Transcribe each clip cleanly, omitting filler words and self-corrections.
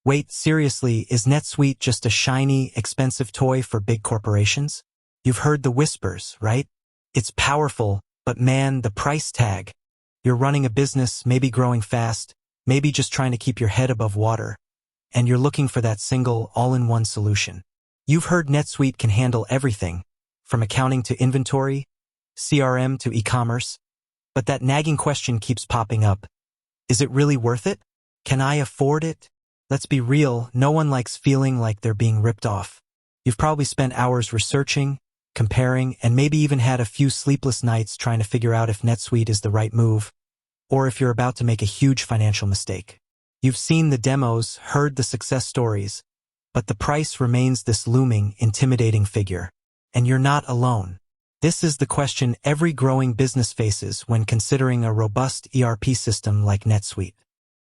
Wait, seriously, is NetSuite just a shiny, expensive toy for big corporations? You've heard the whispers, right? It's powerful, but man, the price tag. You're running a business, maybe growing fast, maybe just trying to keep your head above water, and you're looking for that single, all-in-one solution. You've heard NetSuite can handle everything, from accounting to inventory, CRM to e-commerce, but that nagging question keeps popping up. Is it really worth it? Can I afford it? Let's be real, no one likes feeling like they're being ripped off. You've probably spent hours researching, comparing, and maybe even had a few sleepless nights trying to figure out if NetSuite is the right move, or if you're about to make a huge financial mistake. You've seen the demos, heard the success stories, but the price remains this looming, intimidating figure. And you're not alone. This is the question every growing business faces when considering a robust ERP system like NetSuite.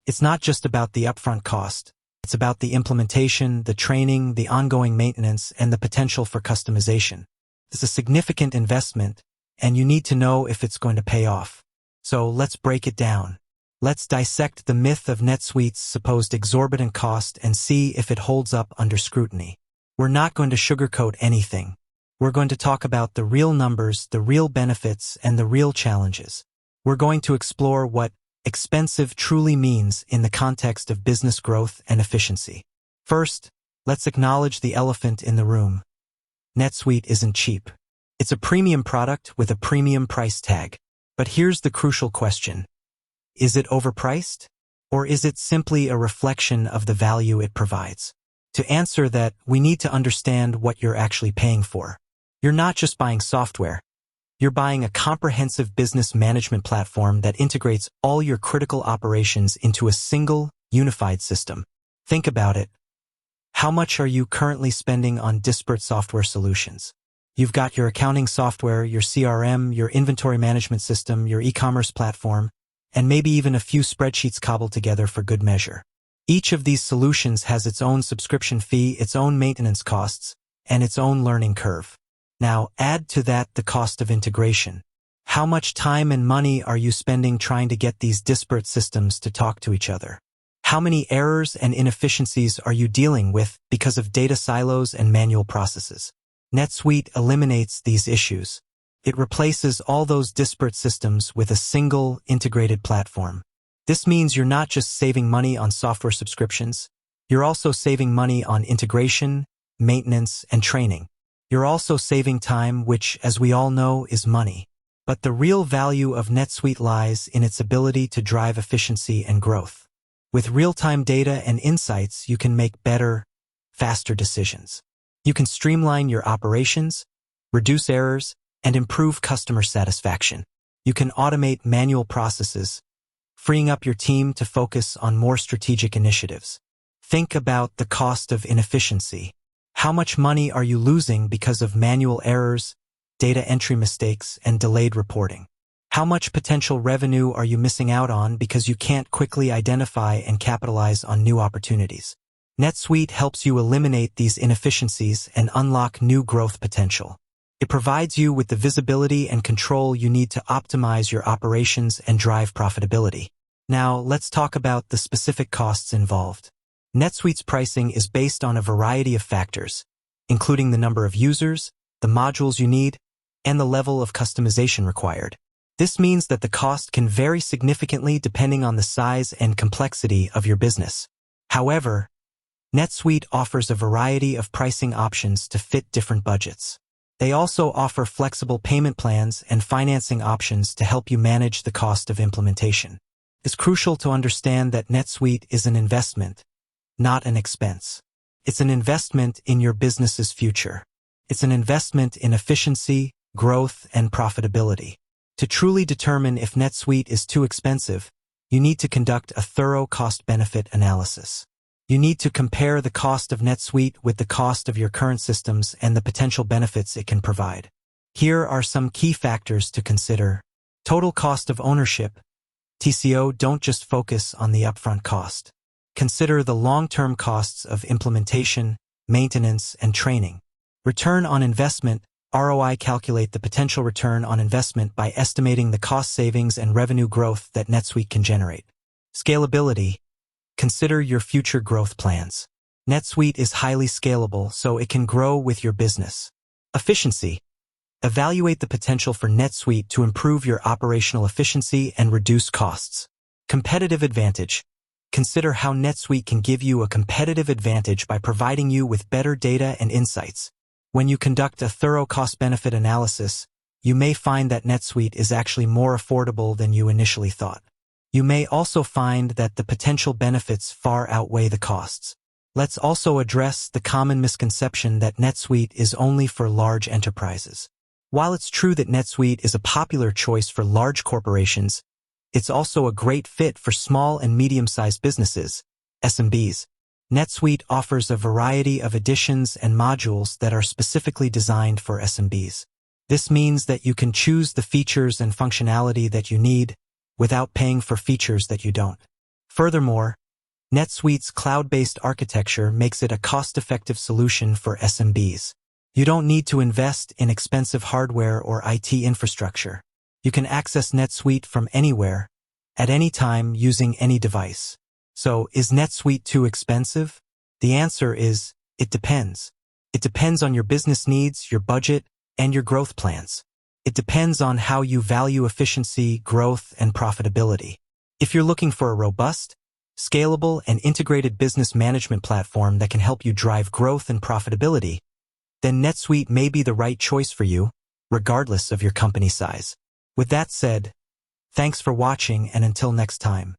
It's not just about the upfront cost. It's about the implementation, the training, the ongoing maintenance, and the potential for customization. It's a significant investment, and you need to know if it's going to pay off. So let's break it down. Let's dissect the myth of NetSuite's supposed exorbitant cost and see if it holds up under scrutiny. We're not going to sugarcoat anything. We're going to talk about the real numbers, the real benefits, and the real challenges. We're going to explore what expensive truly means in the context of business growth and efficiency. First, let's acknowledge the elephant in the room. NetSuite isn't cheap. It's a premium product with a premium price tag. But here's the crucial question. Is it overpriced? Or is it simply a reflection of the value it provides? To answer that, we need to understand what you're actually paying for. You're not just buying software. You're buying a comprehensive business management platform that integrates all your critical operations into a single, unified system. Think about it. How much are you currently spending on disparate software solutions? You've got your accounting software, your CRM, your inventory management system, your e-commerce platform, and maybe even a few spreadsheets cobbled together for good measure. Each of these solutions has its own subscription fee, its own maintenance costs, and its own learning curve. Now, add to that the cost of integration. How much time and money are you spending trying to get these disparate systems to talk to each other? How many errors and inefficiencies are you dealing with because of data silos and manual processes? NetSuite eliminates these issues. It replaces all those disparate systems with a single, integrated platform. This means you're not just saving money on software subscriptions, you're also saving money on integration, maintenance, and training. You're also saving time, which, as we all know, is money. But the real value of NetSuite lies in its ability to drive efficiency and growth. With real-time data and insights, you can make better, faster decisions. You can streamline your operations, reduce errors, and improve customer satisfaction. You can automate manual processes, freeing up your team to focus on more strategic initiatives. Think about the cost of inefficiency. How much money are you losing because of manual errors, data entry mistakes, and delayed reporting? How much potential revenue are you missing out on because you can't quickly identify and capitalize on new opportunities? NetSuite helps you eliminate these inefficiencies and unlock new growth potential. It provides you with the visibility and control you need to optimize your operations and drive profitability. Now, let's talk about the specific costs involved. NetSuite's pricing is based on a variety of factors, including the number of users, the modules you need, and the level of customization required. This means that the cost can vary significantly depending on the size and complexity of your business. However, NetSuite offers a variety of pricing options to fit different budgets. They also offer flexible payment plans and financing options to help you manage the cost of implementation. It's crucial to understand that NetSuite is an investment, not an expense. It's an investment in your business's future. It's an investment in efficiency, growth, and profitability. To truly determine if NetSuite is too expensive, you need to conduct a thorough cost-benefit analysis. You need to compare the cost of NetSuite with the cost of your current systems and the potential benefits it can provide. Here are some key factors to consider. Total cost of ownership. TCO, don't just focus on the upfront cost. Consider the long-term costs of implementation, maintenance, and training. Return on investment. ROI, calculate the potential return on investment by estimating the cost savings and revenue growth that NetSuite can generate. Scalability. consider your future growth plans. NetSuite is highly scalable, so it can grow with your business. Efficiency. Evaluate the potential for NetSuite to improve your operational efficiency and reduce costs. Competitive advantage. Consider how NetSuite can give you a competitive advantage by providing you with better data and insights. When you conduct a thorough cost-benefit analysis, you may find that NetSuite is actually more affordable than you initially thought. You may also find that the potential benefits far outweigh the costs. Let's also address the common misconception that NetSuite is only for large enterprises. While it's true that NetSuite is a popular choice for large corporations, it's also a great fit for small and medium-sized businesses, SMBs. NetSuite offers a variety of additions and modules that are specifically designed for SMBs. This means that you can choose the features and functionality that you need without paying for features that you don't. Furthermore, NetSuite's cloud-based architecture makes it a cost-effective solution for SMBs. You don't need to invest in expensive hardware or IT infrastructure. You can access NetSuite from anywhere, at any time, using any device. So, is NetSuite too expensive? The answer is, it depends. It depends on your business needs, your budget, and your growth plans. It depends on how you value efficiency, growth, and profitability. If you're looking for a robust, scalable, and integrated business management platform that can help you drive growth and profitability, then NetSuite may be the right choice for you, regardless of your company size. With that said, thanks for watching, and until next time.